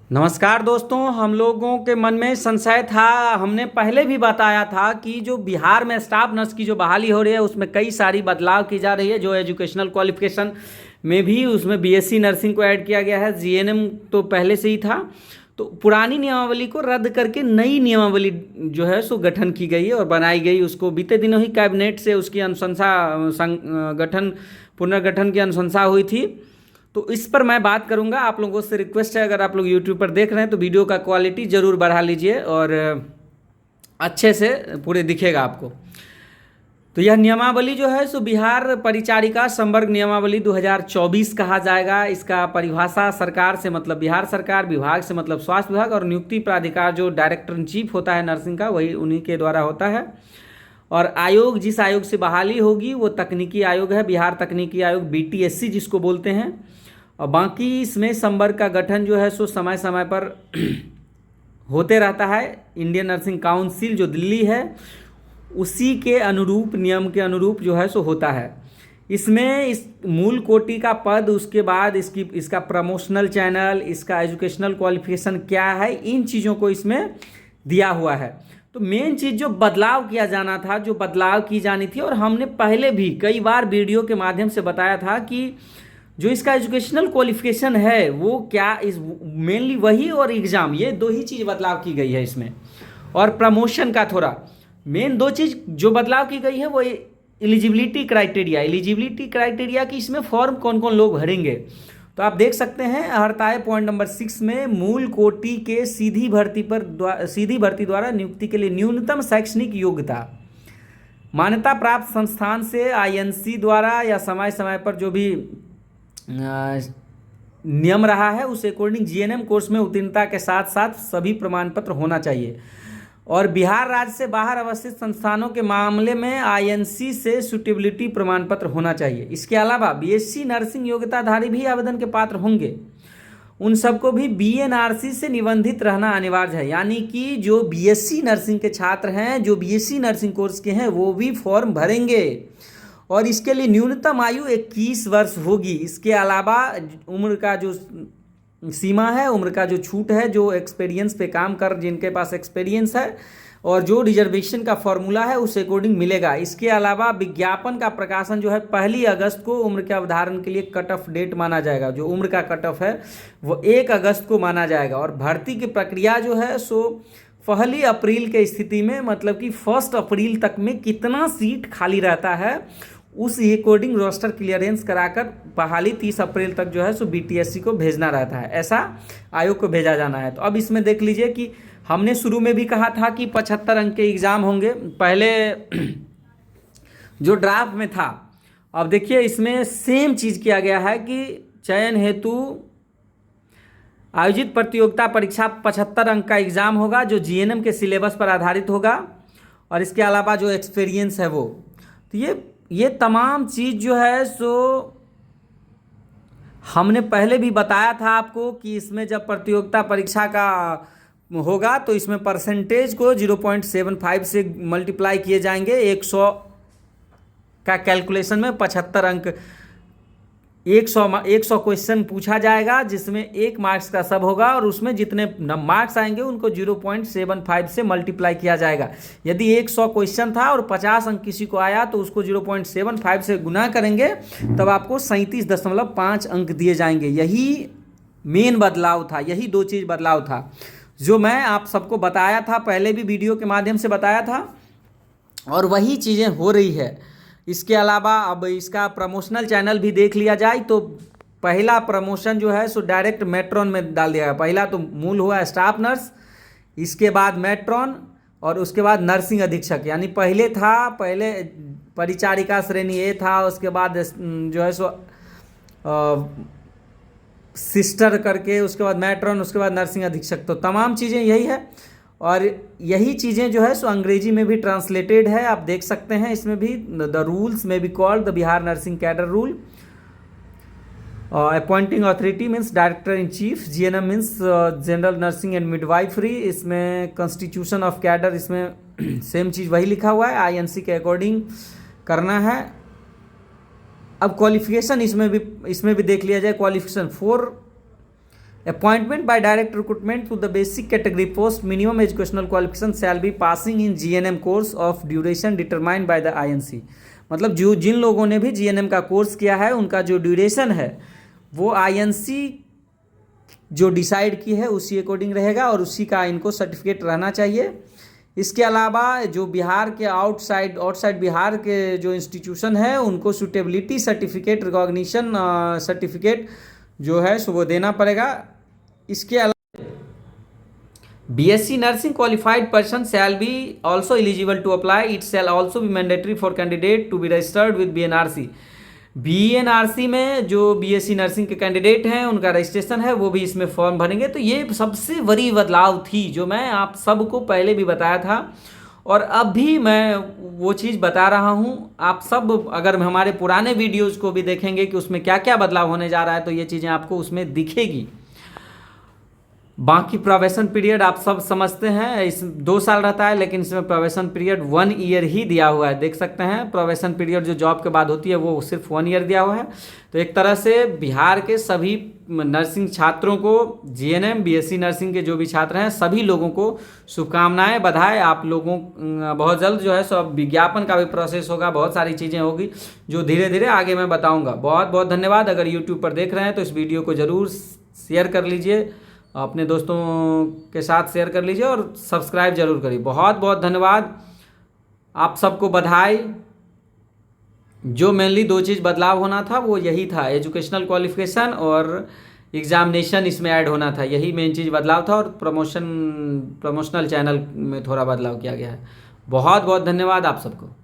नमस्कार दोस्तों। हम लोगों के मन में संशय था। हमने पहले भी बताया था कि जो बिहार में स्टाफ नर्स की जो बहाली हो रही है उसमें कई सारी बदलाव की जा रही है। जो एजुकेशनल क्वालिफिकेशन में भी उसमें बीएससी नर्सिंग को ऐड किया गया है। जीएनएम तो पहले से ही था, तो पुरानी नियमावली को रद्द करके नई नियमावली जो है सो गठन की गई है और बनाई गई। उसको बीते दिनों ही कैबिनेट से उसकी अनुशंसा गठन पुनर्गठन की अनुशंसा हुई थी। तो इस पर मैं बात करूंगा। आप लोगों से रिक्वेस्ट है, अगर आप लोग यूट्यूब पर देख रहे हैं तो वीडियो का क्वालिटी ज़रूर बढ़ा लीजिए और अच्छे से पूरे दिखेगा आपको। तो यह नियमावली जो है सो बिहार परिचारिका संवर्ग नियमावली 2024 कहा जाएगा। इसका परिभाषा सरकार से मतलब बिहार सरकार, विभाग से मतलब स्वास्थ्य विभाग, और नियुक्ति प्राधिकार जो डायरेक्टर इन चीफ होता है नर्सिंग का वही उन्हीं के द्वारा होता है। और आयोग, जिस आयोग से बहाली होगी वो तकनीकी आयोग है, बिहार तकनीकी आयोग, बीटीएससी जिसको बोलते हैं। और बाकी इसमें संवर्ग का गठन जो है सो समय समय पर होते रहता है। इंडियन नर्सिंग काउंसिल जो दिल्ली है उसी के अनुरूप, नियम के अनुरूप जो है सो होता है। इसमें इस मूल कोटि का पद, उसके बाद इसका प्रमोशनल चैनल, इसका एजुकेशनल क्वालिफिकेशन क्या है, इन चीज़ों को इसमें दिया हुआ है। तो मेन चीज़ जो बदलाव किया जाना था, जो बदलाव की जानी थी, और हमने पहले भी कई बार वीडियो के माध्यम से बताया था कि जो इसका एजुकेशनल क्वालिफिकेशन है वो क्या, इस मेनली वही और एग्ज़ाम, ये दो ही चीज़ बदलाव की गई है इसमें। और प्रमोशन का थोड़ा मेन दो चीज़ जो बदलाव की गई है वो एलिजिबिलिटी क्राइटेरिया की इसमें फॉर्म कौन कौन लोग भरेंगे। तो आप देख सकते हैं हरता है पॉइंट नंबर 6 में, मूल कोटि के सीधी भर्ती द्वारा नियुक्ति के लिए न्यूनतम शैक्षणिक योग्यता मान्यता प्राप्त संस्थान से आईएनसी द्वारा या समय समय पर जो भी नियम रहा है उस अकॉर्डिंग जीएनएम कोर्स में उत्तीर्णता के साथ साथ सभी प्रमाण पत्र होना चाहिए। और बिहार राज्य से बाहर अवस्थित संस्थानों के मामले में आईएनसी से सुटेबिलिटी प्रमाण पत्र होना चाहिए। इसके अलावा बीएससी नर्सिंग योग्यताधारी भी आवेदन के पात्र होंगे। उन सबको भी बीएनआरसी से निबंधित रहना अनिवार्य है। यानी कि जो बीएससी नर्सिंग के छात्र हैं, जो बीएससी नर्सिंग कोर्स के हैं, वो भी फॉर्म भरेंगे। और इसके लिए न्यूनतम आयु 21 वर्ष होगी। इसके अलावा उम्र का जो सीमा है, उम्र का जो छूट है, जो एक्सपीरियंस पे काम कर, जिनके पास एक्सपीरियंस है, और जो रिजर्वेशन का फॉर्मूला है उस अकॉर्डिंग मिलेगा। इसके अलावा विज्ञापन का प्रकाशन जो है 1 अगस्त को उम्र के अवधारण के लिए कट ऑफ डेट माना जाएगा। जो उम्र का कट ऑफ है वो 1 अगस्त को माना जाएगा। और भर्ती की प्रक्रिया जो है सो 1 अप्रैल के स्थिति में, मतलब कि 1 अप्रैल तक में कितना सीट खाली रहता है उस अकॉर्डिंग रोस्टर क्लियरेंस कराकर बहाली 30 अप्रैल तक जो है सो बीटीएससी को भेजना रहता है। ऐसा आयोग को भेजा जाना है। तो अब इसमें देख लीजिए कि हमने शुरू में भी कहा था कि 75 अंक के एग्ज़ाम होंगे पहले जो ड्राफ्ट में था। अब देखिए इसमें सेम चीज़ किया गया है कि चयन हेतु आयोजित प्रतियोगिता परीक्षा 75 अंक का एग्ज़ाम होगा जो जीएनएम के सिलेबस पर आधारित होगा। और इसके अलावा जो एक्सपीरियंस है वो, तो ये तमाम चीज़ जो है सो हमने पहले भी बताया था आपको कि इसमें जब प्रतियोगिता परीक्षा का होगा तो इसमें परसेंटेज को 0.75 से मल्टीप्लाई किए जाएंगे। 100 का कैलकुलेशन में 75 अंक, 100 क्वेश्चन पूछा जाएगा जिसमें 1 मार्क्स का सब होगा, और उसमें जितने मार्क्स आएंगे उनको 0.75 से मल्टीप्लाई किया जाएगा। यदि 100 क्वेश्चन था और 50 अंक किसी को आया तो उसको 0.75 से गुना करेंगे तब आपको 37.5 अंक दिए जाएंगे। यही मेन बदलाव था, यही दो चीज़ बदलाव था जो मैं आप सबको बताया था, पहले भी वीडियो के माध्यम से बताया था, और वही चीज़ें हो रही है। इसके अलावा अब इसका प्रमोशनल चैनल भी देख लिया जाए तो पहला प्रमोशन जो है सो डायरेक्ट मेट्रॉन में डाल दिया गया। पहला तो मूल हुआ स्टाफ नर्स, इसके बाद मेट्रॉन, और उसके बाद नर्सिंग अधीक्षक। यानी पहले परिचारिका श्रेणी ए था, उसके बाद जो है सो सिस्टर करके, उसके बाद मेट्रॉन, उसके बाद नर्सिंग अधीक्षक। तो तमाम चीज़ें यही है, और यही चीज़ें जो है सो अंग्रेजी में भी ट्रांसलेटेड है, आप देख सकते हैं। इसमें भी द रूल्स में be called the Bihar nursing cadre rule. Appointing authority means director in chief, GNM means general nursing and midwifery. इसमें कॉन्स्टिट्यूशन ऑफ कैडर, इसमें सेम चीज़ वही लिखा हुआ है, आईएनसी के अकॉर्डिंग करना है। अब क्वालिफिकेशन इसमें भी देख लिया जाए। Qualification 4 appointment by direct recruitment to the basic category post minimum educational qualification shall be passing in GNM course of duration determined by the INC. मतलब जो जिन लोगों ने भी जीएनएम का कोर्स किया है उनका जो ड्यूरेशन है वो आईएनसी जो डिसाइड की है उसी अकॉर्डिंग रहेगा और उसी का इनको सर्टिफिकेट रहना चाहिए। इसके अलावा जो बिहार के आउटसाइड बिहार के जो इंस्टीट्यूशन है उनको सूटेबिलिटी सर्टिफिकेट रिकॉग्निशन सर्टिफिकेट जो है सो वो देना पड़ेगा। इसके अलावा BSc nursing qualified person shall be also eligible to apply. It shall also be mandatory for candidate to be registered with BNRC. BNRC में जो बीएससी नर्सिंग के कैंडिडेट हैं उनका रजिस्ट्रेशन है वो भी इसमें फॉर्म भरेंगे। तो ये सबसे बड़ी बदलाव थी जो मैं आप सबको पहले भी बताया था और अब भी मैं वो चीज़ बता रहा हूँ। आप सब अगर हमारे पुराने वीडियोज़ को भी देखेंगे कि उसमें क्या क्या बदलाव होने जा रहा है तो ये चीज़ें आपको उसमें दिखेगी। बाकी प्रोबेशन पीरियड आप सब समझते हैं, इस 2 साल रहता है लेकिन इसमें प्रोबेशन पीरियड 1 ईयर ही दिया हुआ है। देख सकते हैं प्रोबेशन पीरियड जो जॉब के बाद होती है वो सिर्फ 1 ईयर दिया हुआ है। तो एक तरह से बिहार के सभी नर्सिंग छात्रों को जीएनएम बीएससी नर्सिंग के जो भी छात्र हैं सभी लोगों को शुभकामनाएं, बधाई। आप लोगों बहुत जल्द जो है सो अब विज्ञापन का भी प्रोसेस होगा, बहुत सारी चीज़ें होगी जो धीरे धीरे आगे मैं बताऊँगा। बहुत बहुत धन्यवाद। अगर यूट्यूब पर देख रहे हैं तो इस वीडियो को ज़रूर शेयर कर लीजिए, अपने दोस्तों के साथ शेयर कर लीजिए और सब्सक्राइब जरूर करिए। बहुत बहुत धन्यवाद, आप सबको बधाई। जो मेनली 2 चीज़ बदलाव होना था वो यही था, एजुकेशनल क्वालिफिकेशन और एग्जामिनेशन इसमें ऐड होना था, यही मेन चीज़ बदलाव था। और प्रमोशनल चैनल में थोड़ा बदलाव किया गया है। बहुत बहुत धन्यवाद आप सबको।